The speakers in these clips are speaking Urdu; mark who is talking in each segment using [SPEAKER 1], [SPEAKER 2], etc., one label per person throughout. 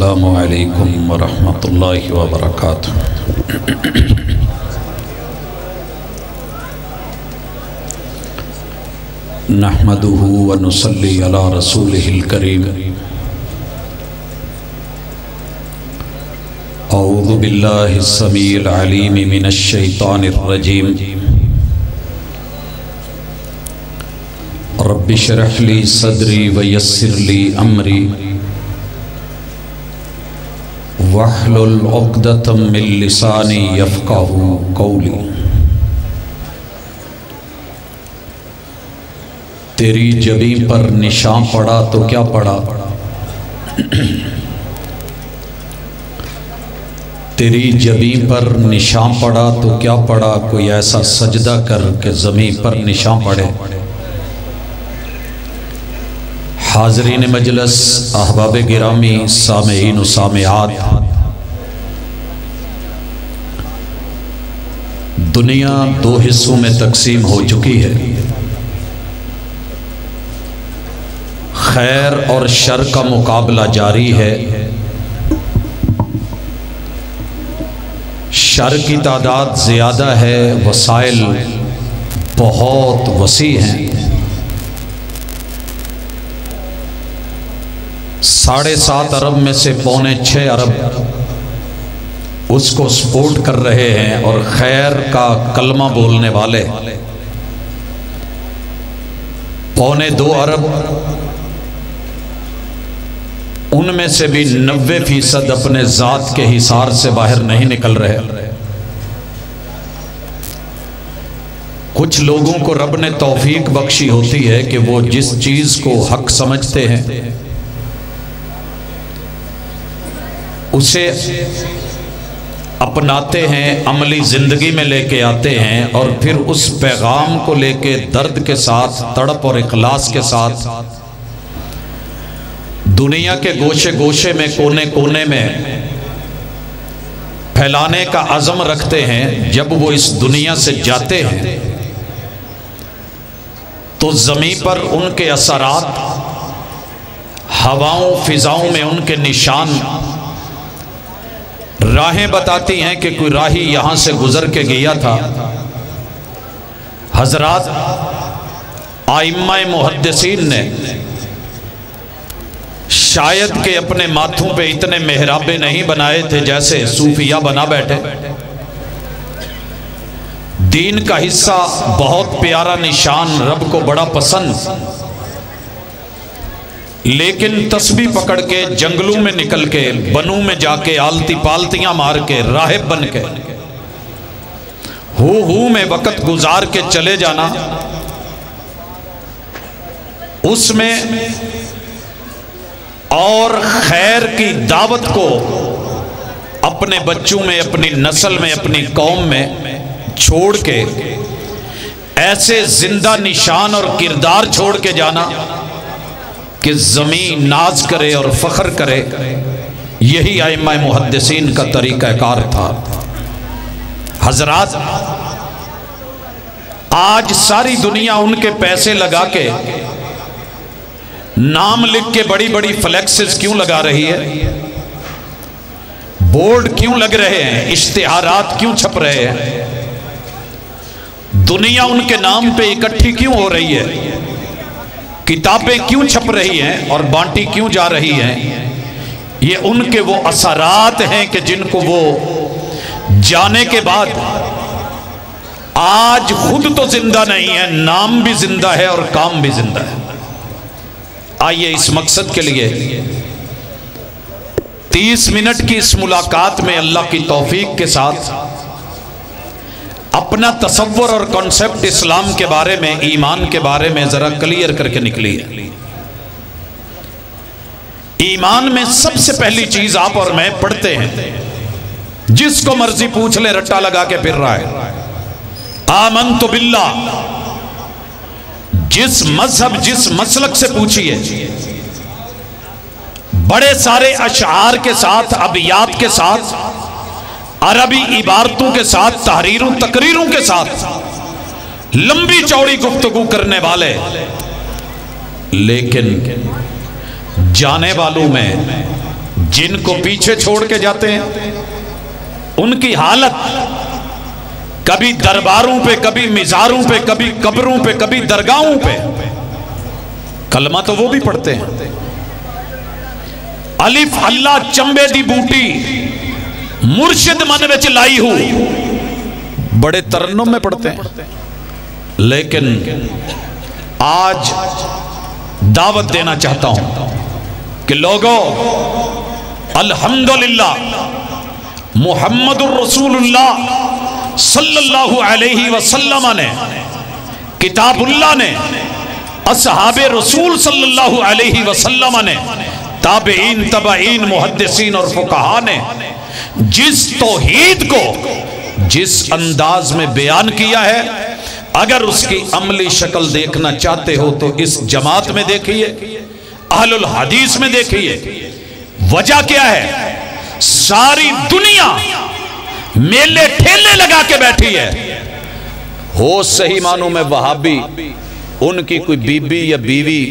[SPEAKER 1] السلام علیکم ورحمۃ اللہ وبرکاتہ۔ نحمدہ ونصلی علی رسولہ الکریم۔ اعوذ باللہ السمیع العلیم من الشیطان الرجیم۔ رب اشرح لی صدری ویسر لی امری واحلل عقدۃ من لسانی یفقہوا قولی۔ تیری جبیں پر نشان پڑا تو کیا پڑا، تیری جبیں پر نشان پڑا تو کیا پڑا، کوئی ایسا سجدہ کر کہ زمین پر نشان پڑے۔ حاضرین مجلس، احباب گرامی، سامعین و سامعات، دنیا دو حصوں میں تقسیم ہو چکی ہے۔ خیر اور شر کا مقابلہ جاری ہے۔ شر کی تعداد زیادہ ہے، وسائل بہت وسیع ہیں۔ 7.5 ارب میں سے 6.25 ارب اس کو سپورٹ کر رہے ہیں، اور خیر کا کلمہ بولنے والے 2.25 ارب، ان میں سے بھی 90% اپنے ذات کے حصار سے باہر نہیں نکل رہے۔ کچھ لوگوں کو رب نے توفیق بخشی ہوتی ہے کہ وہ جس چیز کو حق سمجھتے ہیں اسے اپناتے ہیں، عملی زندگی میں لے کے آتے ہیں، اور پھر اس پیغام کو لے کے درد کے ساتھ، تڑپ اور اخلاص کے ساتھ دنیا کے گوشے گوشے میں، کونے کونے میں پھیلانے کا عزم رکھتے ہیں۔ جب وہ اس دنیا سے جاتے ہیں تو زمین پر ان کے اثرات، ہواؤں فضاؤں میں ان کے نشان راہیں بتاتی ہیں کہ کوئی راہی یہاں سے گزر کے گیا تھا۔ حضرات ائمہ محدثین نے شاید کہ اپنے ماتھوں پہ اتنے محرابے نہیں بنائے تھے جیسے صوفیہ بنا بیٹھے۔ دین کا حصہ، بہت پیارا نشان، رب کو بڑا پسند، لیکن تسبیح پکڑ کے جنگلوں میں نکل کے، بنوں میں جا کے آلتی پالتیاں مار کے، راہب بن کے ہو میں وقت گزار کے چلے جانا، اس میں اور خیر کی دعوت کو اپنے بچوں میں، اپنی نسل میں، اپنی قوم میں چھوڑ کے ایسے زندہ نشان اور کردار چھوڑ کے جانا کہ زمین ناز کرے اور فخر کرے، یہی ائمہ محدثین کا طریقہ کار تھا۔ حضرات آج ساری دنیا ان کے پیسے لگا کے، نام لکھ کے بڑی بڑی فلیکسز کیوں لگا رہی ہے، بورڈ کیوں لگ رہے ہیں، اشتہارات کیوں چھپ رہے ہیں، دنیا ان کے نام پہ اکٹھی کیوں ہو رہی ہے، کتابیں کیوں چھپ رہی ہیں اور بانٹی کیوں جا رہی ہیں؟ یہ ان کے وہ اثرات ہیں کہ جن کو وہ جانے کے بعد آج خود تو زندہ نہیں ہے، نام بھی زندہ ہے اور کام بھی زندہ ہے۔ آئیے اس مقصد کے لیے 30 منٹ کی اس ملاقات میں اللہ کی توفیق کے ساتھ اپنا تصور اور کنسپٹ اسلام کے بارے میں، ایمان کے بارے میں ذرا کلیئر کر کے نکلی ہے۔ ایمان میں سب سے پہلی چیز آپ اور میں پڑھتے ہیں، جس کو مرضی پوچھ لے، رٹا لگا کے پھر رہا ہے، آمنت باللہ۔ جس مذہب، جس مسلک سے پوچھئے، بڑے سارے اشعار کے ساتھ، ابیات کے ساتھ، عربی عبارتوں کے ساتھ، تحریروں تقریروں کے ساتھ لمبی چوڑی گفتگو کرنے والے، لیکن جانے والوں میں جن کو پیچھے چھوڑ کے جاتے ہیں ان کی حالت کبھی درباروں پہ، کبھی مزاروں پہ، کبھی قبروں پہ، کبھی درگاہوں پہ کلمہ تو وہ بھی پڑھتے ہیں، الف اللہ چمبے دی بوٹی مرشد من وچ لائی ہو، بڑے ترنم میں پڑھتے ہیں، لیکن آج دعوت دینا چاہتا ہوں کہ لوگوں الحمدللہ محمد الرسول اللہ صلی اللہ علیہ وسلم نے، کتاب اللہ نے، اصحاب رسول صلی اللہ علیہ وسلم نے، تابعین، تبعین، محدثین اور فقہا نے جس توحید کو جس انداز میں بیان کیا ہے، اگر اس کی عملی شکل دیکھنا چاہتے ہو تو اس جماعت میں دیکھیے، اہل الحدیث میں دیکھیے۔ وجہ کیا ہے؟ ساری دنیا میلے ٹھیلے لگا کے بیٹھی ہے، ہو صحیح معنوں میں وہابی، ان کی کوئی بی بی یا بیوی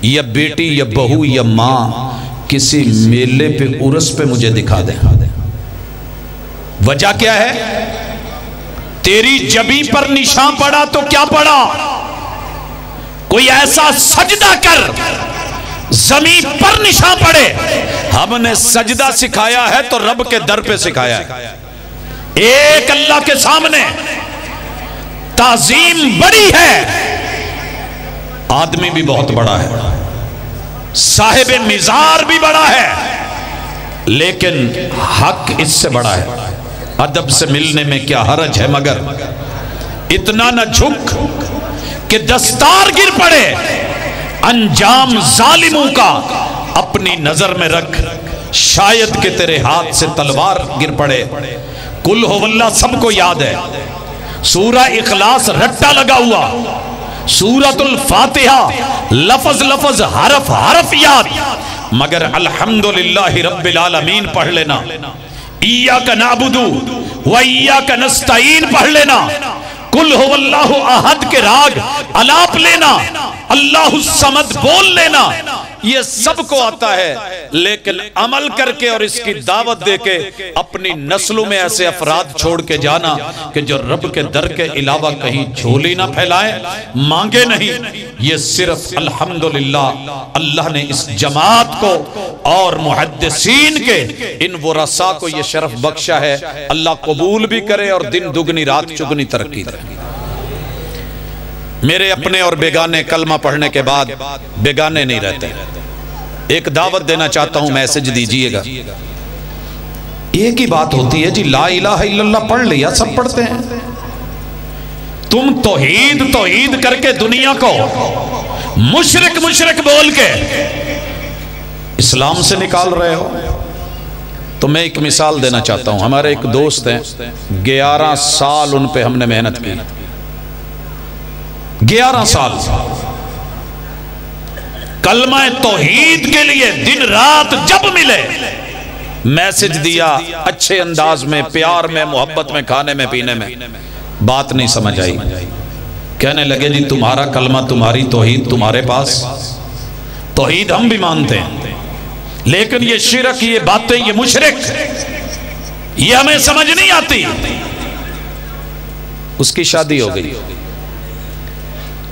[SPEAKER 1] یا بیٹی یا بہو یا ماں کسی میلے پہ عرس پہ مجھے دکھا دیں۔ وجہ کیا ہے؟ تیری جبی پر نشان پڑا تو کیا پڑا؟ کوئی ایسا سجدہ کر زمین پر نشان پڑے۔ ہم نے سجدہ سکھایا ہے تو رب کے در پہ سکھایا ہے، ایک اللہ کے سامنے تعظیم بڑی ہے، آدمی بھی بہت بڑا ہے، صاحب مزار بھی بڑا ہے، لیکن حق اس سے بڑا ہے۔ ادب سے ملنے میں کیا حرج ہے، مگر اتنا نہ جھک کہ دستار گر پڑے۔ انجام ظالموں کا اپنی نظر میں رکھ، شاید کہ تیرے ہاتھ سے تلوار گر پڑے۔ قل ہو اللہ سب کو یاد ہے، سورہ اخلاص رٹا لگا ہوا، سورۃ الفاتحہ لفظ لفظ حرف حرف یاد، مگر الحمدللہ رب العالمین پڑھ لینا، ایاک نعبد و ایاک نستعین پڑھ لینا، قل ہو اللہ احد کے راگ الاپ لینا، اللہ الصمد بول لینا، یہ سب کو آتا ہے، لیکن عمل کر کے اور اس کی دعوت دے کے اپنی نسلوں میں ایسے افراد چھوڑ کے جانا کہ جو رب کے در کے علاوہ کہیں جھولی نہ پھیلائیں، مانگے نہیں۔ یہ صرف الحمدللہ اللہ نے اس جماعت کو اور محدثین کے ان ورثاء کو یہ شرف بخشا ہے، اللہ قبول بھی کرے اور دن دگنی رات چگنی ترقی دے۔ میرے اپنے اور بیگانے کلمہ پڑھنے کے بعد بیگانے نہیں رہتے۔ ایک دعوت دینا چاہتا ہوں، میسج دیجئے گا۔ ایک ہی بات ہوتی ہے جی، لا الہ الا اللہ پڑھ لیا، سب پڑھتے ہیں، تم توحید توحید کر کے دنیا کو مشرک مشرک بول کے اسلام سے نکال رہے ہو۔ تو میں ایک مثال دینا چاہتا ہوں، ہمارے ایک دوست ہیں، 11 سال ان پہ ہم نے محنت کی، 11 سال کلمہ توحید کے لیے دن رات جب ملے میسج دیا، اچھے انداز میں، پیار میں، محبت میں، کھانے میں پینے میں، بات نہیں سمجھ آئی، کہنے لگے جی تمہارا کلمہ، تمہاری توحید تمہارے پاس، توحید ہم بھی مانتے ہیں، لیکن یہ شرک، یہ باتیں، یہ مشرک، یہ ہمیں سمجھ نہیں آتی۔ اس کی شادی ہو گئی،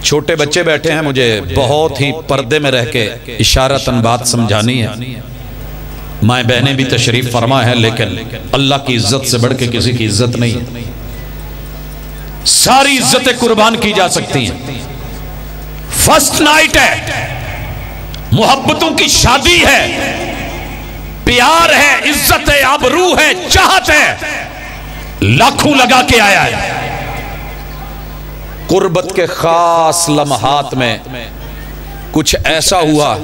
[SPEAKER 1] چھوٹے بچے بیٹھے ہیں، مجھے بہت ہی پردے میں رہ کے اشارتاً بات سمجھانی ہے، مائیں بہنیں بھی تشریف فرما ہے، لیکن اللہ کی عزت سے بڑھ کے کسی کی عزت نہیں، ساری عزتیں قربان کی جا سکتی ہیں۔ فرسٹ نائٹ ہے، محبتوں کی شادی ہے، پیار ہے، عزت ہے، آبرو ہے، چاہت ہے، لاکھوں لگا کے آیا ہے۔ قربت کے خاص لمحات میں کچھ ایسا ہوا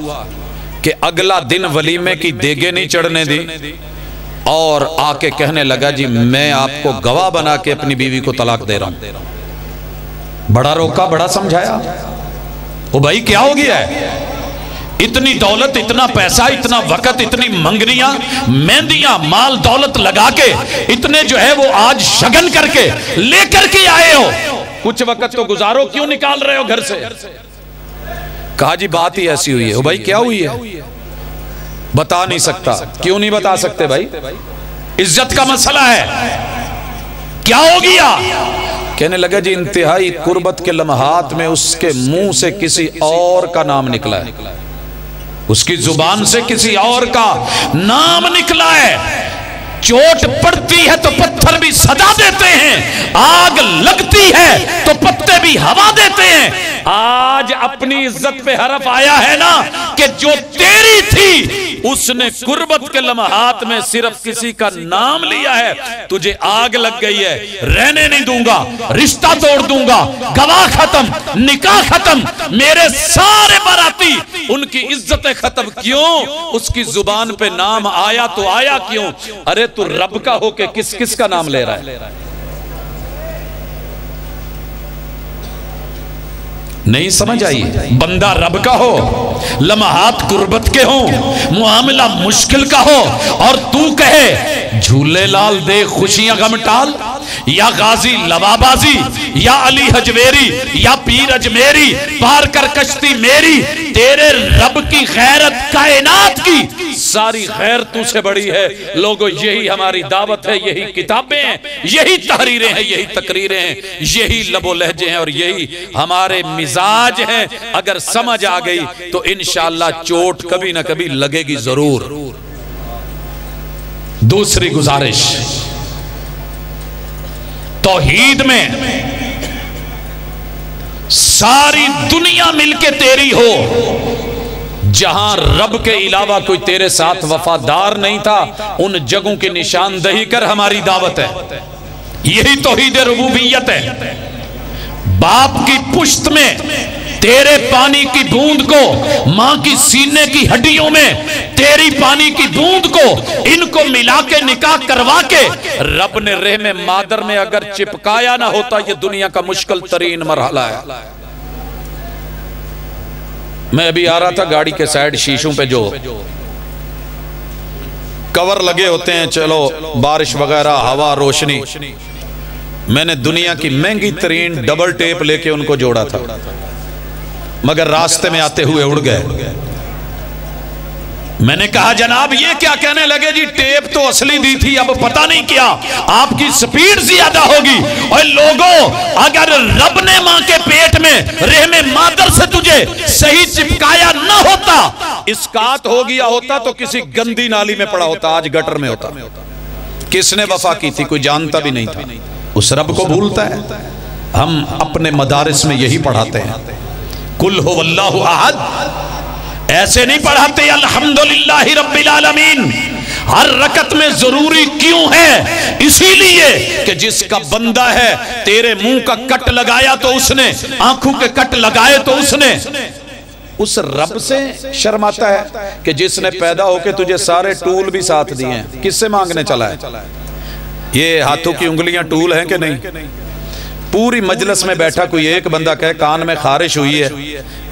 [SPEAKER 1] کہ اگلا دن ولیمے کی دیگے نہیں چڑھنے دی، اور آ کے کہنے لگا جی میں آپ کو گواہ بنا کے اپنی بیوی کو طلاق دے رہا ہوں۔ بڑا روکا، بڑا سمجھایا، وہ بھائی کیا ہو گیا ہے؟ اتنی دولت، اتنا پیسہ، اتنا وقت، اتنی منگنیاں، مہندیاں، مال دولت لگا کے اتنے جو ہے وہ آج شگن کر کے لے کر کے آئے ہو، کچھ وقت تو گزارو، کیوں نکال رہے ہو گھر سے؟ کہا جی بات ہی ایسی ہوئی ہے۔ بھائی کیا ہوئی ہے؟ بتا نہیں سکتا. کیوں نہیں بتا سکتے بھائی؟ عزت کا مسئلہ ہے. کیا ہو گیا؟ کہنے لگا جی انتہائی قربت کے لمحات میں اس کے منہ سے کسی اور کا نام نکلا ہے، اس کی زبان سے کسی اور کا نام نکلا ہے. چوٹ پڑتی ہے تو پتھر بھی صدا دیتے ہیں، آگ لگتی ہے تو پتے بھی ہوا دیتے ہیں. آج اپنی عزت پہ حرف آیا ہے نا کہ جو تیری تھی اس نے قربت کے لمحات میں صرف کسی کا نام لیا ہے، تجھے آگ لگ گئی ہے، رہنے نہیں دوں گا، رشتہ توڑ دوں گا، گواہ ختم، نکاح ختم، میرے سارے باراتی ان کی عزتیں ختم. کیوں؟ اس کی زبان پہ نام آیا تو آیا کیوں؟ ارے تو رب کا ہو کے کس کس کا نام لے رہا ہے؟ نہیں سمجھ آئی؟ بندہ رب کا ہو، لمحات قربت کے ہوں، معاملہ مشکل کا ہو، اور تو کہے جھولے لال دے خوشیاں غم ٹال، یا غازی لوابازی، یا علی حجویری، یا پیر اجمیری، پار کر کشتی میری. تیرے رب کی غیرت کائنات کی ساری غیر تو سے بڑی ہے. لوگوں یہی ہماری دعوت ہے، یہی کتابیں ہیں، یہی تحریریں ہیں، یہی تقریریں ہیں، یہی لب و لہجے ہیں، اور یہی ہمارے مزاج ہیں. اگر سمجھ آ گئی تو انشاءاللہ چوٹ کبھی نہ کبھی لگے گی ضرور. دوسری گزارش، توحید میں ساری دنیا مل کے تیری ہو، جہاں رب کے علاوہ کوئی تیرے ساتھ وفادار نہیں تھا ان جگہوں کی نشاندہی کر. ہماری دعوت ہے، یہی توحید ربوبیت ہے. باپ کی پشت میں تیرے پانی کی بوند کو، ماں کی سینے کی ہڈیوں میں تیری پانی کی بوند کو، ان کو ملا کے نکاح کروا کے رب نے رحم مادر میں اگر چپکایا نہ ہوتا، یہ دنیا کا مشکل ترین مرحلہ ہے. میں ابھی آ رہا تھا گاڑی کے سائیڈ شیشوں پہ جو کور لگے ہوتے ہیں، چلو بارش وغیرہ، ہوا، روشنی، میں نے دنیا کی مہنگی ترین ڈبل ٹیپ لے کے ان کو جوڑا تھا، مگر راستے میں آتے ہوئے اڑ گئے. میں نے کہا جناب یہ کیا؟ کہنے لگے جی ٹیپ تو اصلی دی تھی، اب پتہ نہیں کیا آپ کی سپیڈ زیادہ ہوگی. اور لوگوں اگر رب نے ماں کے پیٹ میں رحم مادر سے تجھے صحیح چپکایا نہ ہوتا، اسقاط ہو گیا ہوتا تو کسی گندی نالی میں پڑا ہوتا، آج گٹر میں ہوتا. کس نے وفا کی تھی؟ کوئی جانتا بھی نہیں تھا. اس رب کو بھولتا ہے. ہم اپنے مدارس میں یہی پڑھاتے ہیں، قل هو اللہ احد. ایسے نہیں پڑھاتے الحمدللہ رب العالمین. ہر رکعت میں ضروری کیوں ہے؟ اسی لیے کہ جس کا بندہ ہے، تیرے منہ کا کٹ لگایا تو اس نے، آنکھوں کے کٹ لگائے تو اس نے. اس رب سے شرماتا ہے کہ جس نے پیدا ہو کے تجھے سارے ٹول بھی ساتھ دیے ہیں. کس سے مانگنے چلا ہے؟ یہ ہاتھوں کی انگلیاں ٹول ہیں کہ نہیں؟ پوری مجلس میں بیٹھا کوئی ایک بندہ کہے کان میں خارش ہوئی ہے،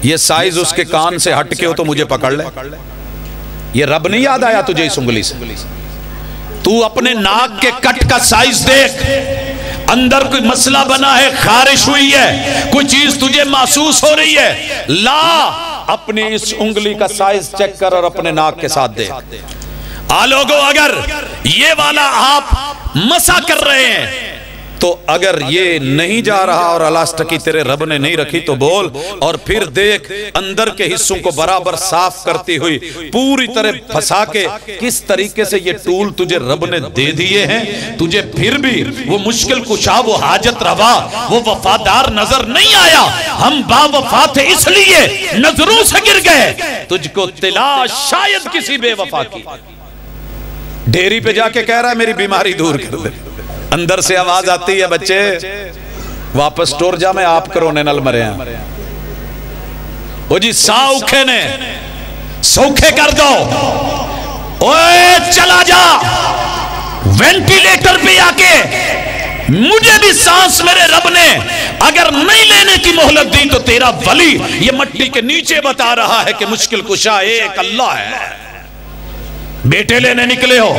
[SPEAKER 1] یہ سائز اس کے کان سے ہٹ کے ہو تو مجھے پکڑ لے. یہ رب نہیں یاد آیا تجھے اس انگلی سے؟ تو اپنے ناک کے کٹ کا سائز دیکھ، اندر کوئی مسئلہ بنا ہے، خارش ہوئی ہے، کوئی چیز تجھے محسوس ہو رہی ہے، لا اپنی اس انگلی کا سائز چیک کر اور اپنے ناک کے ساتھ دیکھ. لوگوں اگر یہ والا آپ مسا کر رہے ہیں تو اگر یہ نہیں جا رہا اور الاسٹکی تیرے رب نے نہیں رکھی تو بول، اور پھر دیکھ اندر کے حصوں کو برابر صاف کرتی ہوئی پوری طرح پھنسا کے کس طریقے سے یہ ٹول تجھے رب نے دے دیے ہیں. تجھے پھر بھی وہ مشکل کشا، وہ حاجت روا، وہ وفادار نظر نہیں آیا. ہم با وفا تھے اس لیے نظروں سے گر گئے. تجھ کو طلا شاید کسی بے وفا کی. ڈیری پہ جا کے کہہ رہا ہے میری بیماری دور کر دے، اندر سے آواز آتی ہے بچے واپس ٹور جا، میں آپ کرونے نل مرے ہیں. وہ جی ساؤکھے نے سوکھے کر دو، اوے چلا جا وینٹیلیٹر پہ آ کے، مجھے بھی سانس میرے رب نے اگر نہیں لینے کی مہلت دی تو تیرا ولی یہ مٹی کے نیچے بتا رہا ہے کہ مشکل کشا ایک اللہ ہے. بیٹے لینے نکلے ہو،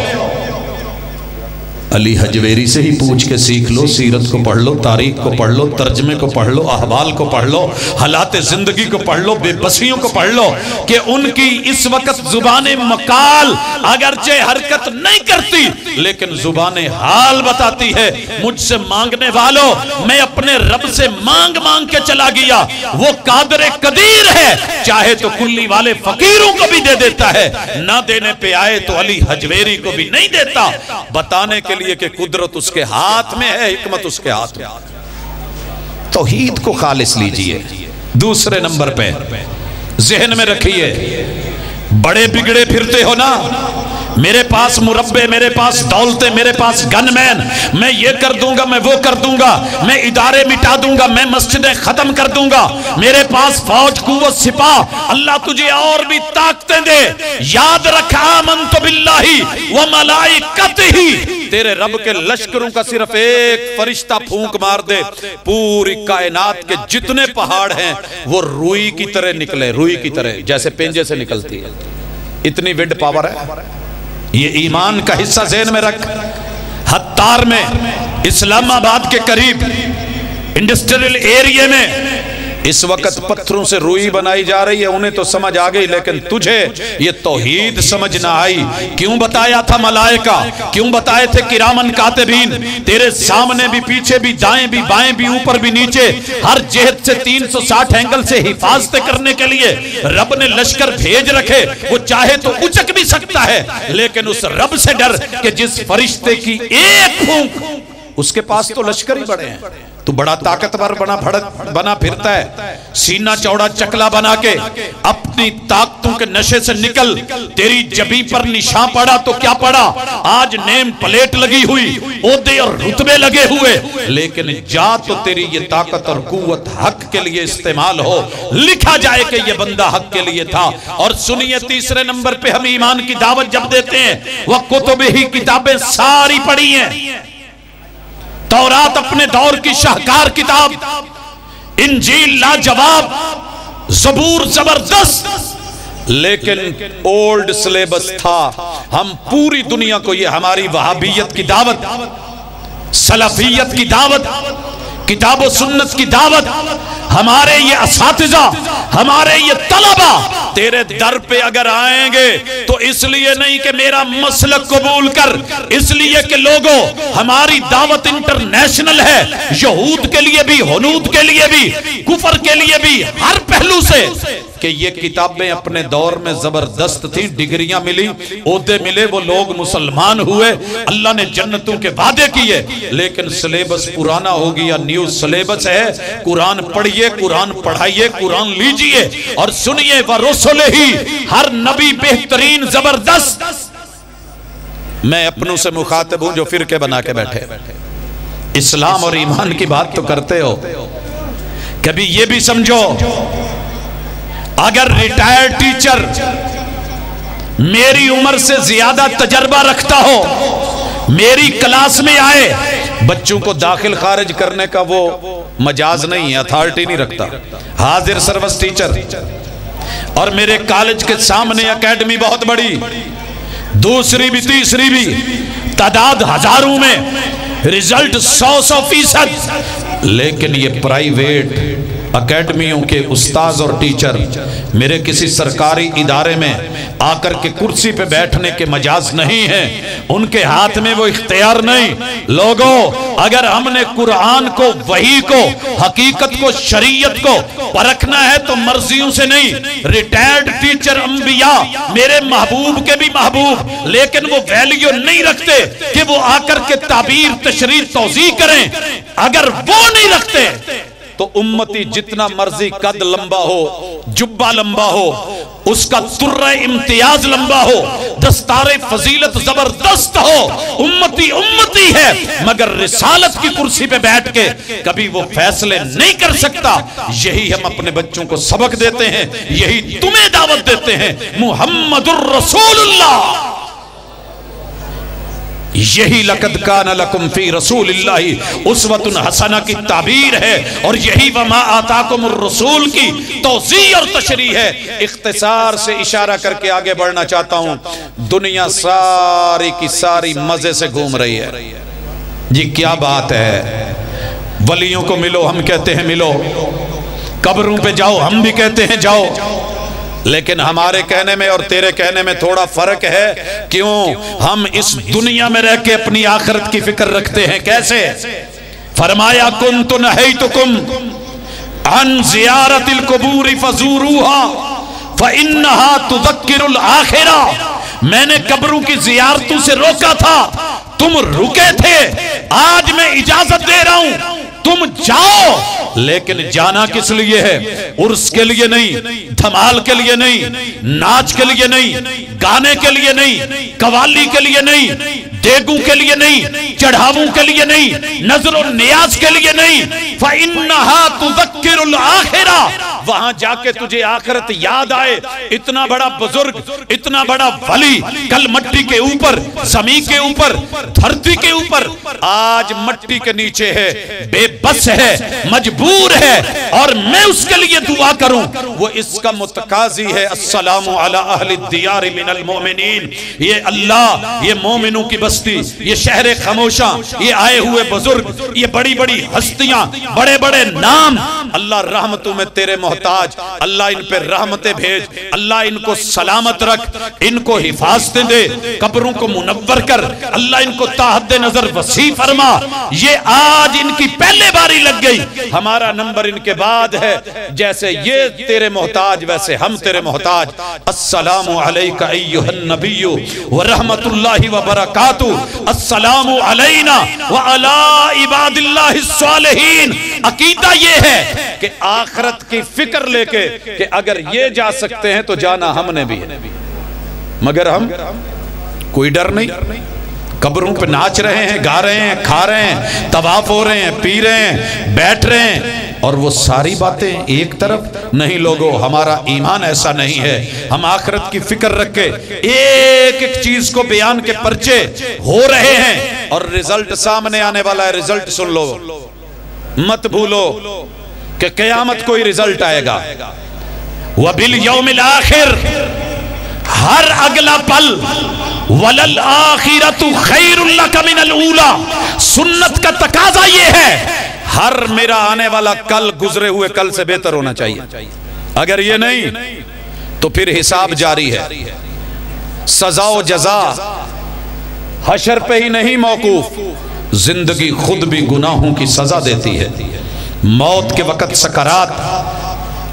[SPEAKER 1] علی حجویری سے ہی پوچھ کے سیکھ لو، سیرت کو پڑھ لو، تاریخ کو پڑھ لو، ترجمے کو پڑھ لو، احوال کو پڑھ لو، حالات زندگی کو پڑھ لو، بے بسیوں کو پڑھ لو کہ ان کی اس وقت زبان مقال اگرچہ حرکت نہیں کرتی لیکن زبان حال بتاتی ہے، مجھ سے مانگنے والوں میں اپنے رب سے مانگ مانگ کے چلا گیا، وہ قادر قدیر ہے، چاہے تو کلی والے فقیروں کو بھی دے دیتا ہے، نہ دینے پہ آئے تو علی حجویری کو بھی نہیں دیتا، بتانے کے لیے کہ قدرت اس کے ہاتھ میں ہے، حکمت اس کے ہاتھ میں۔ توحید کو خالص لیجئے۔ دوسرے نمبر پہ ذہن میں رکھیے، بڑے بگڑے پھرتے ہو نا، میرے پاس مربے، میرے پاس دولتیں، میرے پاس گن مین، میں یہ کر دوں گا، میں وہ کر دوں گا، میں ادارے مٹا دوں گا، میں مسجدیں ختم کر دوں گا، میرے پاس فوج قوت سپاہ، اللہ تجھے اور بھی طاقتیں دے، یاد رکھ آمنت باللہ وملائکتہ، تیرے رب کے لشکروں کا صرف ایک فرشتہ پھونک مار دے، پوری کائنات کے جتنے پہاڑ ہیں وہ روئی کی طرح نکلے، روئی کی طرح جیسے پنجے سے نکلتی ہے، اتنی وڈ پاور ہے۔ یہ ایمان کا حصہ ذہن میں رکھ۔ ہتار میں، اسلام آباد کے قریب انڈسٹریل ایریے میں اس وقت پتھروں سے روئی بنائی جا رہی ہے، انہیں تو سمجھ آ گئی لیکن تجھے یہ توحید سمجھ نہ آئی۔ کیوں بتایا تھا ملائکہ، کیوں بتائے تھے کرامن کاتبین، تیرے سامنے بھی، پیچھے بھی، دائیں بھی، بائیں بھی، اوپر بھی، نیچے، ہر جہت سے 360 اینگل سے حفاظت کرنے کے لیے رب نے لشکر بھیج رکھے۔ وہ چاہے تو اچک بھی سکتا ہے لیکن اس رب سے ڈر کہ جس فرشتے کی ایک پھونک، اس کے پاس تو لشکر ہی بڑے ہیں، تو بڑا طاقتور بنا پھرتا ہے، سینہ چوڑا چکلا بنا کے اپنی طاقتوں کے نشے سے نکل، تیری جبی پر نشان پڑا تو کیا پڑا، آج نیم پلیٹ لگی ہوئی، عہدے اور رتبے لگے ہوئے، لیکن جا تو تیری یہ طاقت اور قوت حق کے لیے استعمال ہو، لکھا جائے کہ یہ بندہ حق کے لیے تھا۔ اور سنیے تیسرے نمبر پہ ہم ایمان کی دعوت جب دیتے ہیں، وہ کتبی کتابیں ساری پڑھی ہیں، تورات اپنے دور کی شاہکار کتاب، انجیل لاجواب، زبور زبردست، لیکن اولڈ سلیبس تھا۔ ہم پوری دنیا کو یہ ہماری وہابیت کی دعوت، سلفیت کی دعوت، کتاب و سنت کی دعوت، ہمارے یہ اساتذہ، ہمارے یہ طلبہ تیرے در پہ اگر آئیں گے تو اس لیے نہیں کہ میرا مسلک قبول کر، اس لیے کہ لوگوں ہماری دعوت انٹرنیشنل ہے، یہود کے لیے بھی، ہنود کے لیے بھی، کفر کے لیے بھی، ہر پہلو سے، کہ یہ کتابیں اپنے دور میں زبردست تھیں، ڈگریاں ملی، عہدے ملے، وہ لوگ مسلمان ہوئے، اللہ نے جنتوں کے وعدے کیے، لیکن سلیبس پرانا ہو گیا، نیو سلیبس ہے۔ قرآن پڑھیے، قرآن پڑھائیے، قرآن لیجئے اور سنیے، وَرُسُلِهِ، ہر نبی بہترین، زبردست۔ میں اپنوں سے مخاطب ہوں جو فرقے بنا کے بیٹھے، اسلام اور ایمان کی بات تو کرتے ہو، کبھی یہ بھی سمجھو اگر ریٹائر ٹیچر میری عمر سے زیادہ تجربہ رکھتا ہو، میری کلاس میں آئے، بچوں کو داخل خارج کرنے کا وہ مجاز نہیں ہے، اتھارٹی نہیں رکھتا، حاضر سروس ٹیچر، اور میرے کالج کے سامنے اکیڈمی بہت بڑی، دوسری بھی تیسری بھی، تعداد ہزاروں میں، رزلٹ 100% لیکن یہ پرائیویٹ اکیڈمیوں کے استاذ اور ٹیچر میرے کسی سرکاری ادارے میں آ کر کے کرسی پہ بیٹھنے کے مجاز نہیں ہیں، ان کے ہاتھ میں وہ اختیار نہیں۔ لوگوں، اگر ہم نے قرآن کو، وحی کو، حقیقت کو، شریعت کو پرکھنا ہے تو مرضیوں سے نہیں۔ ریٹائرڈ ٹیچر انبیاء میرے محبوب کے بھی محبوب، لیکن وہ ویلیو نہیں رکھتے کہ وہ آ کر کے تعبیر، تشریح، توضیح کریں۔ اگر وہ نہیں رکھتے تو امتی جتنا مرضی قد لمبا ہو، جبہ لمبا ہو، اس کا ترہ امتیاز لمبا ہو، دستار فضیلت زبردست ہو، امتی امتی ہے، مگر رسالت کی کرسی پہ بیٹھ کے کبھی وہ فیصلے نہیں کر سکتا۔ یہی ہم اپنے بچوں کو سبق دیتے ہیں، یہی تمہیں دعوت دیتے ہیں، محمد الرسول اللہ، یہی لقد کان لکم فی رسول اللہ اسوۃ حسنہ کی تعبیر ہے، اور یہی وما آتاکم الرسول کی توضیح اور تشریح ہے۔ اختصار سے اشارہ کر کے آگے بڑھنا چاہتا ہوں، دنیا ساری کی ساری مزے سے گھوم رہی ہے، جی کیا بات ہے، ولیوں کو ملو ہم کہتے ہیں ملو، قبروں پہ جاؤ ہم بھی کہتے ہیں جاؤ، لیکن ہمارے کہنے میں اور تیرے کہنے میں تھوڑا فرق ہے۔ کیوں؟ ہم اس دنیا میں رہ کے اپنی آخرت کی فکر رکھتے ہیں۔ کیسے؟ فرمایا کنت نہیتکم عن زیارت القبور فزوروها فإنها تذکر الآخرہ، میں نے قبروں کی زیارتوں سے روکا تھا، تم رکے تھے، آج میں اجازت دے رہا ہوں تم جاؤ، لیکن جانا کس لیے ہے؟ عرس کے لیے نہیں، دھمال کے لیے نہیں، ناچ کے لیے نہیں، گانے کے لیے نہیں، قوالی کے لیے نہیں، دیگوں کے لیے نہیں، چڑھاووں کے لیے نہیں، نظر و نیاز کے لیے نہیں۔ فَإِنَّهَا تُذَكِّرُ الْآخِرَةَ، وہاں جا کے تجھے آخرت یاد آئے۔ اتنا بڑا بزرگ، اتنا بڑا ولی کل مٹی کے اوپر، زمین کے اوپر، دھرتی کے اوپر، آج مٹی کے نیچے ہے، بے بس ہے، مجبور ہے، اور میں اس کے لیے دعا کروں، وہ اس کا متقاضی ہے۔ السلام علی اہل الدیار من المؤمنین، یہ اللہ، یہ مومنوں کی بستی، یہ شہر خاموشاں، یہ آئے ہوئے بزرگ، یہ بڑی بڑی ہستیاں، بڑے بڑے نام، اللہ رحمتوں میں تیرے محتاج، اللہ ان پہ رحمتیں بھیج، اللہ ان کو سلامت رکھ، ان کو حفاظتیں دے، قبروں کو منور کر، اللہ ان کو تحت نظر وسیع فرما۔ یہ آج ان کی پہلے باری لگ گئی، ہمارا نمبر ان کے بعد ہے، جیسے یہ تیرے محتاج ویسے ہم تیرے محتاج۔ السلام علیک ایھا النبی ورحمت اللہ وبرکاتہ، السلام علینا وعلی عباد اللہ الصالحین۔ عقیدہ یہ ہے کہ آخرت کی فکر لے کے کہ اگر یہ جا سکتے ہیں تو جانا ہم نے بھی ہے، مگر ہم کوئی ڈر نہیں، قبروں پہ ناچ رہے ہیں، گا رہے ہیں، کھا رہے ہیں، طواف ہو رہے ہیں، پی رہے ہیں، بیٹھ رہے ہیں، اور وہ ساری باتیں ایک طرف نہیں۔ لوگوں ہمارا ایمان ایسا نہیں ہے، ہم آخرت کی فکر رکھ کے ایک ایک چیز کو بیان کے پرچے ہو رہے ہیں، اور رزلٹ سامنے آنے والا ہے۔ رزلٹ سن لو، مت بھولو کہ قیامت کوئی رزلٹ آئے گا۔ وَبِالْيَوْمِ الْآخِرِ، ہر اگلا پل، وَلَلْآخِرَةُ خَيْرٌ لَكَ مِنَ الْأُولَى، سنت کا تقاضا یہ ہے ہر میرا آنے والا کل گزرے ہوئے کل سے بہتر ہونا چاہیے۔ اگر یہ نہیں تو پھر حساب جاری ہے، سزا و جزا حشر پہ ہی نہیں موقوف، زندگی خود بھی گناہوں کی سزا دیتی ہے۔ موت کے وقت سکرات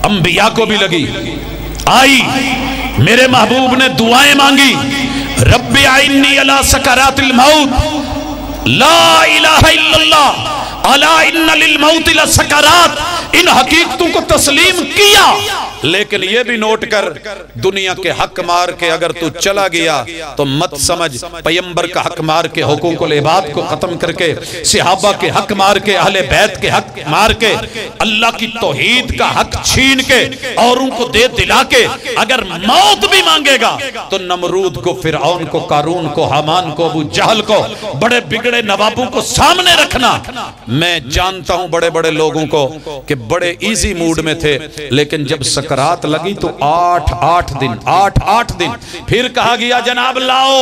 [SPEAKER 1] انبیاء کو بھی لگی، آئی، میرے محبوب نے دعائیں مانگی، رب اعنی علی سکرات الموت، لا الہ الا اللہ، الا ان للموت لسکرات، ان حقیقتوں کو تسلیم کیا، لیکن یہ بھی نوٹ کر دنیا کے حق مار کے اگر تو چلا گیا تو مت سمجھ پیمبر کا حق مار کے، حقوق العباد کو ختم کر کے، صحابہ کے حق مار کے، اہل بیت کے حق مار کے، اللہ کی توحید کا حق چھین کے، اوروں کو دے دلا کے اگر موت بھی مانگے گا تو نمرود کو، فرعون کو، قارون کو، حامان کو، ابو جہل کو، بڑے بگڑے نوابوں کو سامنے رکھنا۔ میں جانتا ہوں بڑے بڑے لوگوں کو کہ بڑے ایزی موڈ میں تھے، لیکن جب سکرات لگی تو آٹھ دن پھر کہا گیا جناب لاؤ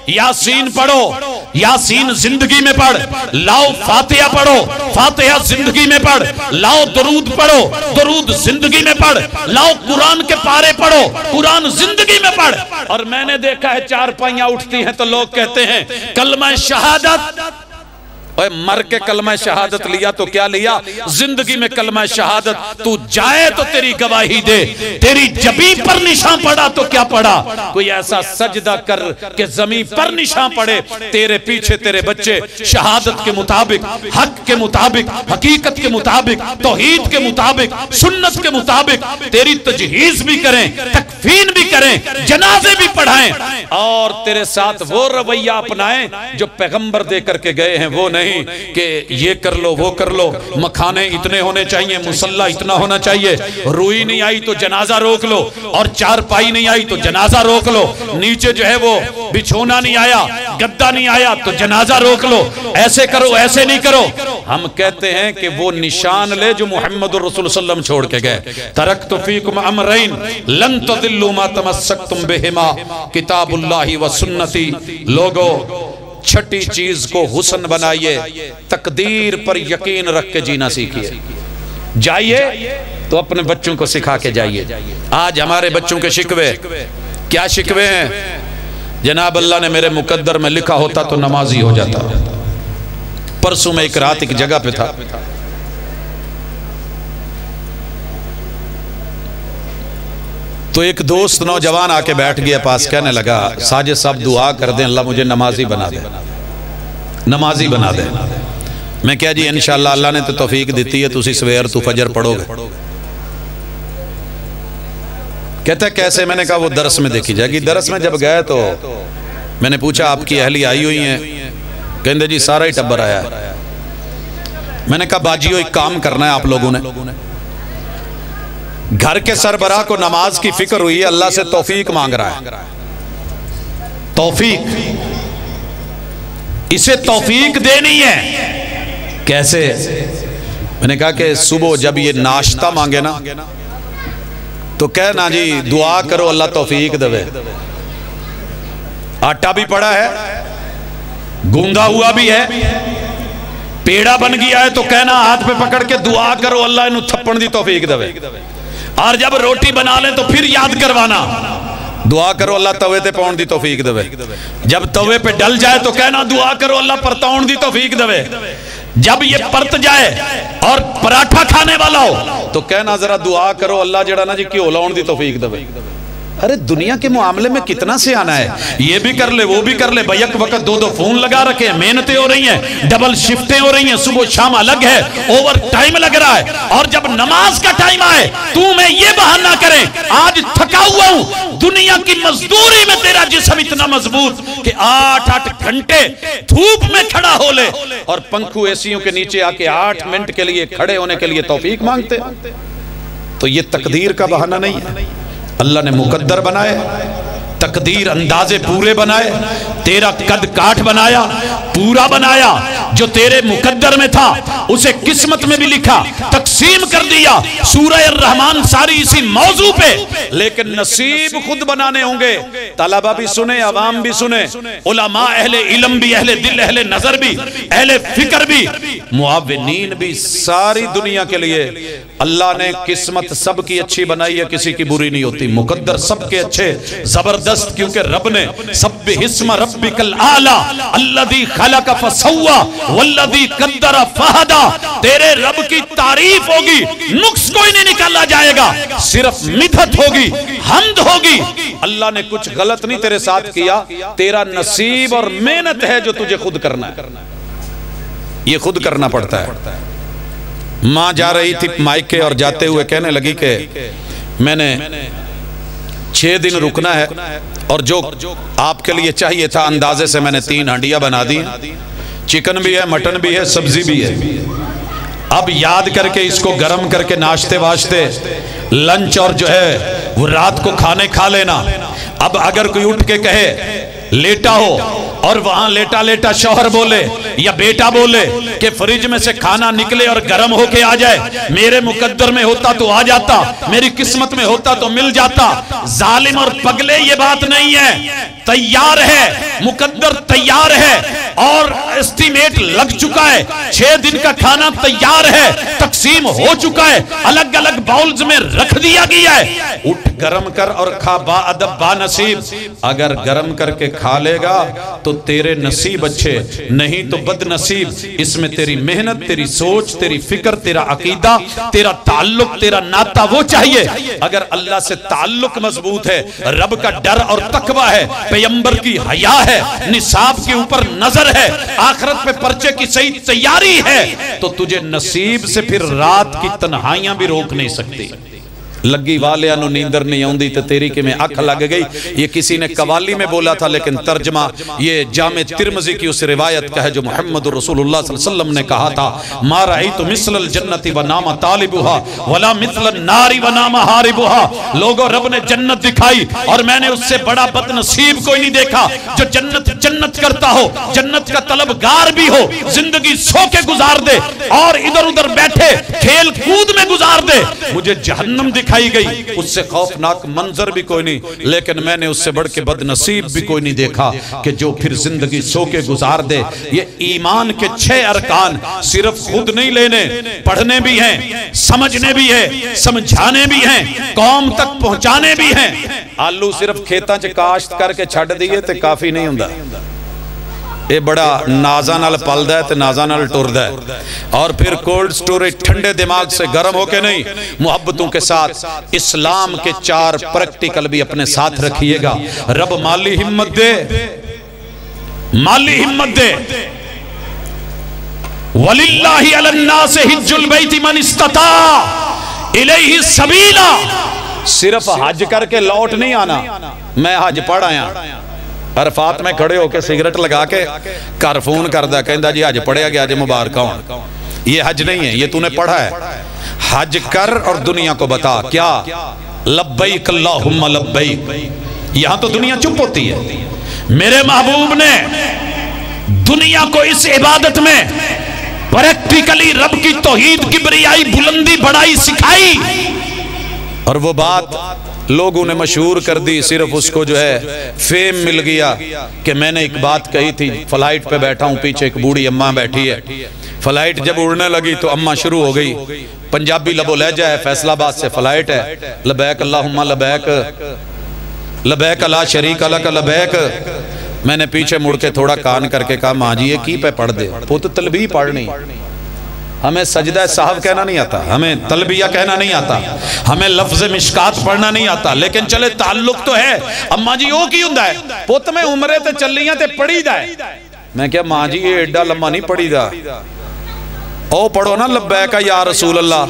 [SPEAKER 1] یاسین پڑھو، یاسین زندگی میں پڑھ، لاؤ فاتحہ پڑھو، فاتحہ زندگی میں پڑھ، لاؤ درود پڑھو، درود زندگی میں پڑھ، لاؤ قرآن کے پارے پڑھو، قرآن زندگی میں پڑھ۔ اور میں نے دیکھا ہے چارپائیاں اٹھتی ہیں تو لوگ کہتے ہیں کلمہ شہادت، اے مر کے کلمہ شہادت لیا تو کیا لیا؟ زندگی میں کلمہ شہادت، تو جائے تو تیری گواہی دے، تیری جبین پر نشان پڑا تو کیا پڑا؟ کوئی ایسا سجدہ کر کہ زمین پر نشان پڑے، تیرے پیچھے تیرے بچے شہادت کے مطابق، حق کے مطابق، حقیقت کے مطابق، توحید کے مطابق، سنت کے مطابق تیری تجہیز بھی کریں، تکفین بھی کریں، جنازے بھی پڑھائیں، اور تیرے ساتھ وہ رویہ اپنائیں جو پیغمبر دے کر کے گئے ہیں۔ وہ نہیں کہ یہ کر لو وہ کر لو، مکھانے اتنے ہونے چاہیے، مصلی اتنا ہونا چاہیے، روئی نہیں آئی تو جنازہ روک لو، اور چارپائی نہیں آئی تو جنازہ روک لو، نیچے جو ہے وہ بچھونا نہیں آیا، گدہ نہیں آیا تو جنازہ روک لو، ایسے کرو ایسے نہیں کرو۔ ہم کہتے ہیں کہ وہ نشان لے جو محمد الرسول صلی اللہ علیہ وسلم چھوڑ کے گئے، ترکت فیکم امرین لن تضلوا ما تمسکتم بہما کتاب اللہ و سنتی۔ لوگو چھٹی چیز کو حسن بنائیے، تقدیر پر یقین رکھ کے جینا سیکھیے۔ جائیے تو اپنے بچوں کو سکھا کے جائیے۔ آج ہمارے بچوں کے شکوے کیا شکوے ہیں؟ جناب اللہ نے میرے مقدر میں لکھا ہوتا تو نمازی ہو جاتا۔ پرسوں میں ایک رات ایک جگہ پہ تھا، تو ایک دوست نوجوان آ کے بیٹھ گیا پاس، کہنے لگا ساجد صاحب دعا کر دیں اللہ مجھے نمازی بنا دے، نمازی بنا دے۔ میں کہا جی انشاءاللہ اللہ نے تو توفیق دیتی ہے، تسی سویر تو فجر پڑھو گے۔ کہتا ہے کیسے؟ میں نے کہا وہ درس میں دیکھی جائے گی۔ درس میں جب گئے تو میں نے پوچھا آپ کی اہلی آئی ہوئی ہیں؟ کہندے جی سارا ہی ٹبر آیا ہے۔ میں نے کہا باجیو ایک کام کرنا ہے آپ لوگوں نے، گھر کے سربراہ کو نماز کی فکر ہوئی ہے، اللہ سے توفیق مانگ رہا ہے، توفیق، اسے توفیق دینی ہے۔ کیسے؟ میں نے کہا کہ صبح جب یہ ناشتہ مانگے نا تو کہنا جی دعا کرو اللہ توفیق دے۔ آٹا بھی پڑا ہے، گوندا ہوا بھی ہے، پیڑا بن گیا ہے، تو کہنا ہاتھ پہ پکڑ کے دعا کرو اللہ انہوں تھپن دی توفیق دے۔ اور جب روٹی بنا لیں تو پھر یاد کروانا دعا کرو اللہ توے تے پاؤن دی توفیق دے۔ جب توے پہ ڈل جائے تو کہنا دعا کرو اللہ پرتاؤن دی توفیق دے۔ جب یہ پرت جائے اور پراٹھا کھانے والا ہو تو کہنا ذرا دعا کرو اللہ جڑا نا جی کیوں لاؤن دی توفیق دے۔ ارے دنیا کے معاملے میں کتنا سے آنا ہے، یہ بھی کر لے وہ بھی کر لے، بیک وقت دو فون لگا رکھے ہیں، محنتیں ہو رہی ہیں، ڈبل شفٹیں ہو رہی ہیں، صبح شام الگ ہے، اوور ٹائم لگ رہا ہے، اور جب نماز کا ٹائم آئے تو میں یہ بہانہ کریں آج تھکا ہوا ہوں، دنیا کی مزدوری میں تیرا جسم اتنا مضبوط کہ 8 گھنٹے دھوپ میں کھڑا ہو لے، اور پنکھوں ایسیوں کے نیچے آ کے 8 منٹ کے لیے کھڑے ہونے کے لیے توفیق مانگتے، تو یہ تقدیر کا بہانہ نہیں ہے۔ اللہ نے مقدر بنائے، تقدیر اندازے پورے بنائے، تیرا قد کاٹ بنایا، پورا بنایا، جو تیرے مقدر میں تھا اسے قسمت میں بھی لکھا، تقسیم کر دیا۔ سورہ الرحمن ساری اسی موضوع پہ، لیکن نصیب خود بنانے ہوں گے۔ طلبہ بھی سنیں، عوام بھی سنیں، علماء اہل علم بھی، اہل دل اہل نظر بھی، اہل فکر بھی، معاونین بھی، ساری دنیا کے لیے اللہ نے قسمت سب کی اچھی بنائی ہے، کسی کی بری نہیں ہوتی، مقدر سب کے اچھے زبردست، کیونکہ رب نے سبح اسم ربک الاعلی الذی خلق فسوی والذی قدر فہدی، تیرے رب کی تعریف ہوگی، نقص کوئی نہیں نکالا جائے گا، صرف مدحت ہوگی، حمد ہوگی۔ اللہ نے کچھ غلط نہیں تیرے ساتھ کیا، تیرا نصیب اور محنت ہے جو تجھے خود کرنا ہے، یہ خود کرنا پڑتا ہے۔ ماں جا رہی تھی مائکے اور جاتے ہوئے کہنے لگی کہ میں نے 6 دن رکنا ہے، اور جو آپ کے لیے چاہیے تھا اندازے سے میں نے 3 ہانڈیاں بنا دی، چکن بھی ہے، مٹن بھی ہے، سبزی بھی ہے، اب یاد کر کے اس کو گرم کر کے ناشتے واشتے لنچ اور جو ہے وہ رات کو کھانے کھا لینا۔ اب اگر کوئی اٹھ کے کہے لیٹا ہو اور وہاں لیٹا لیٹا شوہر بولے یا بیٹا بولے کہ فریج میں سے کھانا نکلے اور گرم ہو کے آ جائے، میرے مقدر میں ہوتا تو آ جاتا، میری قسمت میں ہوتا تو مل جاتا، ظالم اور پگلے یہ بات نہیں ہے، تیار ہے، مقدر تیار ہے، اور اسٹیمیٹ لگ چکا ہے، 6 دن کا کھانا تیار ہے، تقسیم ہو چکا ہے، الگ الگ باؤلز میں رکھ دیا گیا ہے، اٹھ گرم کر اور کھا، با ادب با نصیب۔ اگر گرم کر کے کھا لے گا تو تیرے نصیب اچھے، نہیں تو بد نصیب۔ اس میں تیری محنت، تیری سوچ، تیری فکر، تیرا عقیدہ، تیرا تعلق، تیرا ناتا وہ چاہیے۔ اگر اللہ سے تعلق مضبوط ہے، رب کا ڈر اور تقوی ہے، پیغمبر کی حیا ہے، نصاب کے اوپر نظر ہے، آخرت پہ پرچے کی صحیح تیاری ہے، تو تجھے نصیب سے پھر رات کی تنہائیاں بھی روک نہیں سکتی۔ لگی والے انو نیندر نہیں ہوندی تے تیری کے میں اکھ لگ گئی، یہ کسی نے قوالی میں بولا تھا، لیکن ترجمہ یہ جامع ترمذی کی اس روایت کا ہے جو محمد رسول اللہ صلی اللہ علیہ وسلم نے کہا تھا، ما رأیت مثل الجنت و نام طالبها ولا مثل النار و نام حاربها۔ لوگوں رب نے جنت دکھائی اور میں نے اس سے بڑا بد نصیب کوئی نہیں دیکھا جو جنت کرتا ہو، جنت کا طلبگار بھی ہو، زندگی سو کے گزار دے، اور ادھر ادھر بیٹھے کھیل کود میں گزار دے، مجھے جہنم دکھائی گئی، اس سے خوفناک منظر بھی کوئی نہیں، لیکن میں نے اس سے بڑھ کے بد نصیب بھی کوئی نہیں دیکھا کہ جو پھر زندگی سو کے گزار دے۔ یہ ایمان کے 6 ارکان صرف خود نہیں لینے، پڑھنے بھی ہیں، سمجھنے بھی ہیں، سمجھانے بھی ہیں، قوم تک پہنچانے بھی ہیں۔ آلو صرف کھیتاں چ کاشت کر کے چھڈ دیئے تے کافی نہیں ہوندا، یہ بڑا نازاں نال پلدا ہے تے نازاں نال ٹردا ہے، اور پھر کولڈ سٹوریج ٹھنڈے دماغ سے گرم ہو کے نہیں، محبتوں کے ساتھ اسلام کے 4 پریکٹیکل بھی اپنے ساتھ رکھیے گا۔ رب مالی ہمت دے، مالی ہمت دے۔ وَلِلَّهِ عَلَى النَّاسِ حِجُّ الْبَيْتِ مَنِ اسْتَطَاعَ إِلَيْهِ سَبِيلًا، صرف حج کر کے لوٹ نہیں آنا۔ میں حج پڑھ آیا، عرفات میں کھڑے ہو کے سگریٹ لگا کے گھر فون کردہ کہندہ جی حج پڑھیا گیا جی مبارکہ ہوں، یہ حج نہیں ہے، یہ تو نے پڑھا ہے۔ حج کر اور دنیا کو بتا کیا لبیک اللہم لبیک۔ یہاں تو دنیا چپ ہوتی ہے، میرے محبوب نے دنیا کو اس عبادت میں پریکٹیکلی رب کی توحید کبریائی بلندی بڑائی سکھائی، اور وہ بات لوگوں نے مشہور کر دی، صرف اس کو جو ہے فیم مل گیا کہ میں نے ایک بات کہی تھی۔ فلائٹ پہ بیٹھا ہوں، پیچھے ایک بوڑھی اماں بیٹھی ہے، فلائٹ جب اڑنے لگی تو اماں شروع ہو گئی، پنجابی لب و لہجہ ہے، فیصل آباد سے فلائٹ ہے، لبیک اللہم لبیک لبیک لا شریک لک لبیک۔ میں نے پیچھے مڑ کے تھوڑا کان کر کے کہا ماں جی یہ کی پہ پڑھ دے، وہ تو تلبیہ پڑھنی، ہمیں سجدہ صاحب کہنا نہیں آتا، ہمیں تلبیہ کہنا نہیں آتا، ہمیں لفظ مشکات پڑھنا نہیں آتا، لیکن چلے تعلق تو ہے۔ اماں جی وہ کی ہوں ہے پوت میں عمرے تے چلیاں تے پڑھی دا ہے۔ میں کہا ماں جی یہ ایڈا لمحہ نہیں پڑھی دا، او پڑھو نا لبیک یا رسول اللہ۔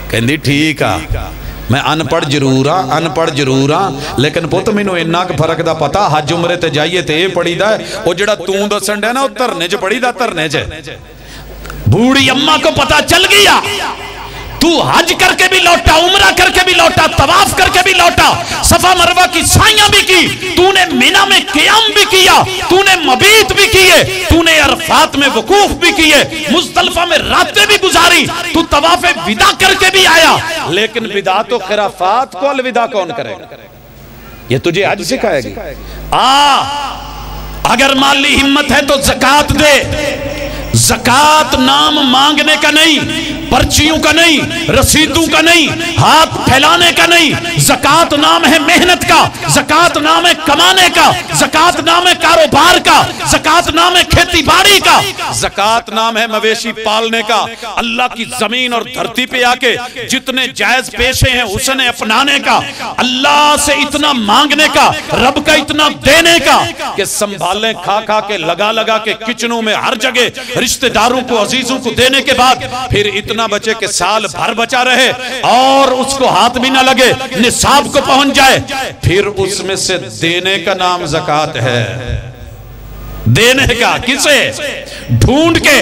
[SPEAKER 1] کہندی ٹھیک آ، میں ان پڑھ ضرور ہاں، لیکن پوت مینوں انہا کہ فرق دا پتا حج عمرے تے جائیے تے یہ پڑھی دا ہے، وہ جڑا توں دسن ہے نا وہ ترنے چ پڑھی دا، ترنے چ۔ بوڑھی اماں کو پتا چل گیا تو حج کر کے بھی لوٹا، عمرہ کر کے بھی لوٹا، طواف کر کے بھی لوٹا، صفا مروہ کی سائیاں بھی کی، تو نے منہ میں قیام بھی کیا، تو نے مبیت بھی کیے، تو نے عرفات میں وقوف بھی کیے، مزدلفہ میں راتیں بھی گزاری، تو طواف وداع کر کے بھی آیا، لیکن بدعات و خرافات کو الوداع کون کرے گا؟ یہ تجھے حج سکھائے گی۔ اگر مالی ہمت ہے تو زکاة دے۔ زکاة نام مانگنے کا نہیں، پرچیوں کا نہیں، رسیدوں کا نہیں، ہاتھ پھیلانے کا نہیں، زکاة نام ہے محنت کا، زکاة نام ہے کمانے کا، زکاة نام ہے کاروبار کا، زکاة نام ہے کھیتی باڑی کا، زکاة نام ہے مویشی پالنے کا، اللہ کی زمین اور دھرتی پہ آکے جتنے جائز پیشے ہیں اسے اپنانے کا، اللہ سے اتنا مانگنے کا، رب کا اتنا دینے کا کہ سنبھالیں کھا کھا کے لگا کے کچنوں میں ہر جگہ رشتہ داروں کو عزیزوں کو دینے کے بعد پھر اتنا بچے کہ سال بھر بچا رہے اور اس کو ہاتھ بھی نہ لگے، نصاب کو پہنچ جائے، پھر اس میں سے دینے کا نام زکاة ہے۔ دینے کا کسے؟ ڈھونڈ کے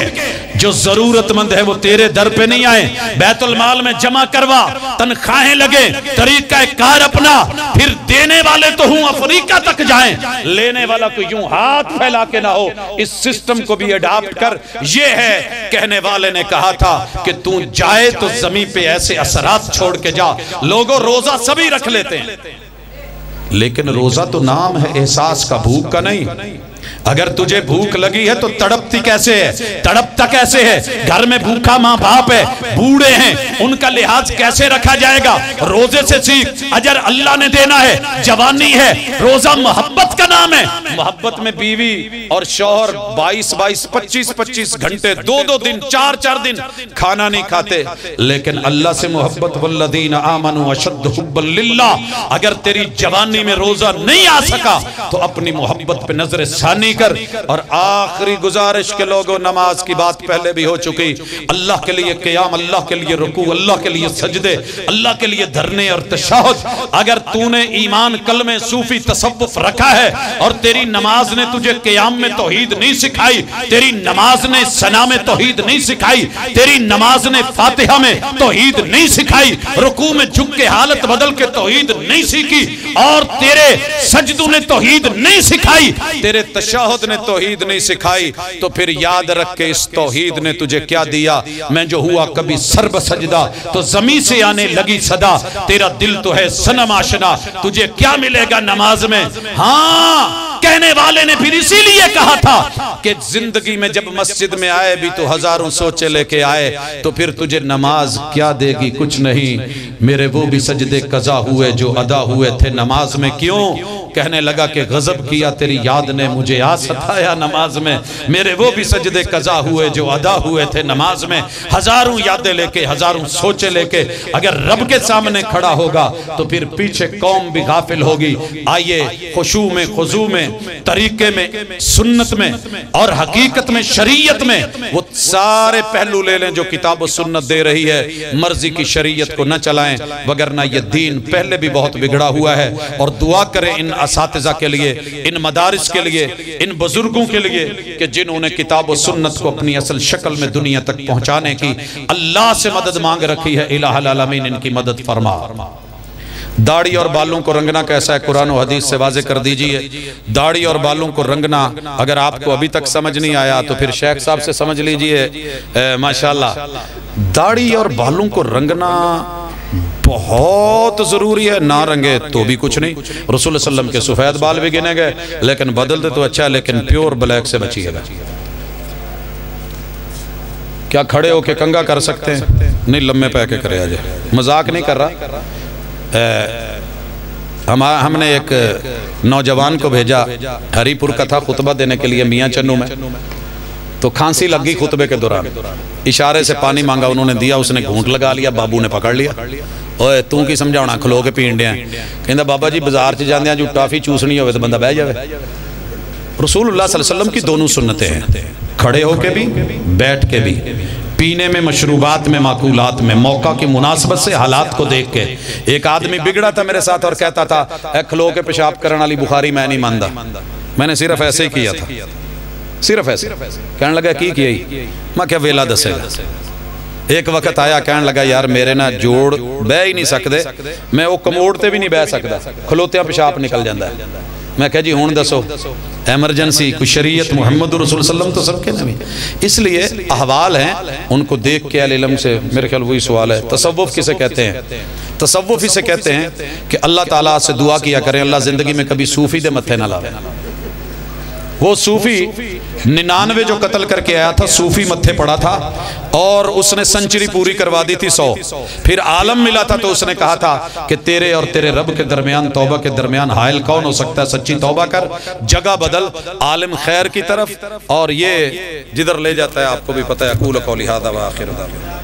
[SPEAKER 1] جو ضرورت مند ہے وہ تیرے در پہ نہیں آئے، بیت المال میں جمع کروا، تنخواہیں لگے، طریقہ کار اپنا، پھر دینے والے تو ہوں افریقہ تک جائیں، لینے والا کو یوں ہاتھ پھیلا کے نہ ہو۔ اس سسٹم کو بھی اڈاپٹ کر۔ یہ ہے کہنے والے نے کہا تھا کہ تو جائے تو زمین پہ ایسے اثرات چھوڑ کے جا۔ لوگوں روزہ سبھی رکھ لیتے ہیں، لیکن روزہ تو نام ہے احساس کا، بھوک کا نہیں۔ اگر تجھے بھوک لگی ہے تو تڑپتی کیسے ہے، تڑپتا کیسے ہے؟ گھر میں بھوکا ماں باپ ہے، بوڑھے ہیں، ان کا لحاظ کیسے رکھا جائے گا؟ روزے سے سیکھ، اجر اللہ نے دینا ہے، جوانی ہے، روزہ محبت کا نام ہے۔ محبت میں بیوی اور شوہر 22-25 گھنٹے 2 دن 4 دن کھانا نہیں کھاتے، لیکن اللہ سے محبت والذین آمنوا اشد حبا للہ۔ اگر تیری جوانی میں روزہ نہیں آ سکا تو اپنی محبت پہ نظر ثانی کر۔ اور آخری گزارش کے لوگوں، نماز کی بات پہلے بھی ہو چکی، اللہ کے لیے قیام، اللہ کے لیے رکوع، اللہ کے لیے سجدے، اللہ کے لیے دھرنے اور تشہد۔ اگر تو نے ایمان کلمے صوفی تصوف رکھا ہے اور تیری نماز نے تجھے قیام میں توحید نہیں سکھائی، تیری نماز نے ثنا میں توحید نہیں سکھائی، تیری نماز نے فاتحہ میں توحید نہیں سکھائی، رکوع میں جھک کے حالت بدل کے توحید نہیں سیکھی، اور تیرے سجدوں نے توحید نہیں سکھائی، تیرے تشہد نے توحید نہیں سکھائی تو پھر یاد رکھ کے اس توحید نے تجھے کیا دیا. میں جو ہوا کبھی سر بسجدہ تو زمین سے آنے لگی صدا, تیرا دل تو ہے صنم آشنا, تجھے کیا ملے گا نماز میں. ہاں کہنے والے نے پھر اسی لیے کہا تھا کہ زندگی میں جب مسجد میں آئے بھی تو ہزاروں سوچے لے کے آئے, تو پھر تجھے نماز کیا دے گی, کچھ نہیں. میرے وہ بھی سجدے قضا ہوئے جو ادا ہوئے تھے نماز میں. کیوں؟ کہنے لگا کہ غضب کیا تیری یاد نے مجھے آ ستایا نماز میں. میرے وہ بھی سجدے قضا ہوئے جو ادا ہوئے تھے نماز میں. ہزاروں یادیں لے کے, ہزاروں سوچے لے کے اگر رب کے سامنے کھڑا ہوگا تو پھر پیچھے قوم بھی غافل ہوگی. آئیے خشوع میں, خضوع میں, طریقے میں, سنت میں اور حقیقت میں, شریعت میں وہ سارے پہلو لے لیں جو کتاب و سنت دے رہی ہے. مرضی کی شریعت کو نہ چلائیں, وگرنہ یہ دین پہلے بھی بہت بگڑا ہوا ہے. اور دعا کریں ان اساتذہ کے لیے, ان مدارس کے لیے, ان بزرگوں کے لیے کہ جنہوں نے کتاب و سنت کو اپنی اصل شکل میں دنیا تک پہنچانے کی اللہ سے مدد مانگ رکھی ہے. الہ العالمین ان کی مدد فرما. داڑھی اور بالوں کو رنگنا کیسا ہے, قرآن و حدیث سے واضح کر دیجئے. داڑھی اور بالوں کو رنگنا اگر آپ کو ابھی تک سمجھ نہیں آیا تو پھر شیخ صاحب سے سمجھ لیجئے. ماشاءاللہ داڑھی اور بالوں کو رنگنا بہت ضروری ہے, نہ رنگے تو بھی کچھ نہیں. رسول اللہ صلی اللہ علیہ وسلم کے سفید بال بھی گنے گئے, لیکن بدل دے تو اچھا ہے, لیکن پیور بلیک سے بچیے گا. کیا کھڑے ہو کے کنگا کر سکتے ہیں؟ نہیں, لمبے پہ کے کرے آجے, مذاق نہیں کر رہا. ہم نے ایک نوجوان کو بھیجا ہری پور کا تھا خطبہ دینے کے لیے میاں چنو میں, تو کھانسی لگ گئی خطبے کے دوران. اشارے سے پانی مانگا, انہوں نے دیا, اس نے گھونٹ لگا لیا, بابو نے پکڑ لیا. اوے تو کی سمجھاؤنا, کھلو کے پین دیا. کہندا بابا جی بازار چ جاندے ہیں جو ٹافی چوسنی ہوئے تو بندہ بہ جاوے. رسول اللہ صلی اللہ علیہ وسلم کی دونوں سنتیں ہیں, کھڑے ہو کے بھی بیٹھ کے بھی, پینے میں, مشروبات میں, معقولات میں, موقع کی مناسبت سے, حالات کو دیکھ کے. ایک آدمی بگڑا تھا میرے ساتھ اور کہتا تھا اے کھلو کے پیشاب کرنے والی بخاری میں نہیں ماندا. میں نے صرف ایسے ہی کیا تھا, صرف ایسے. کہنے لگا کی کیا ہی, میں کیا ویلا دسے گا. ایک وقت آیا کہنے لگا یار میرے نہ جوڑ بہ ہی نہیں سکتے, میں وہ کموڑتے بھی نہیں بہ سکتا, کھلوتیا پیشاب نکل جاندہ ہے. میں کہا جی ہون دسو, ایمرجنسی کوئی شریعت محمد رسول اللہ علیہ وسلم تو سب کے نبی. اس لیے احوال ہیں ان کو دیکھ کے اہل علم سے, میرے خیال وہی سوال ہے. تصوف کسے کہتے ہیں؟ تصوف اسے کہتے ہیں کہ اللہ تعالیٰ سے دعا کیا کریں اللہ زندگی میں کبھی صوفی دے متھے نہ لاوے. وہ صوفی 99 جو قتل کر کے آیا تھا, صوفی متھے پڑا تھا اور اس نے سنچری پوری کروا دی تھی 100. پھر عالم ملا تھا تو اس نے کہا تھا کہ تیرے اور تیرے رب کے درمیان, توبہ کے درمیان حائل کون ہو سکتا ہے, سچی توبہ کر, جگہ بدل, عالم خیر کی طرف. اور یہ جدھر لے جاتا ہے آپ کو بھی پتہ ہے. اقول قولی ھذا وآخر دعوانا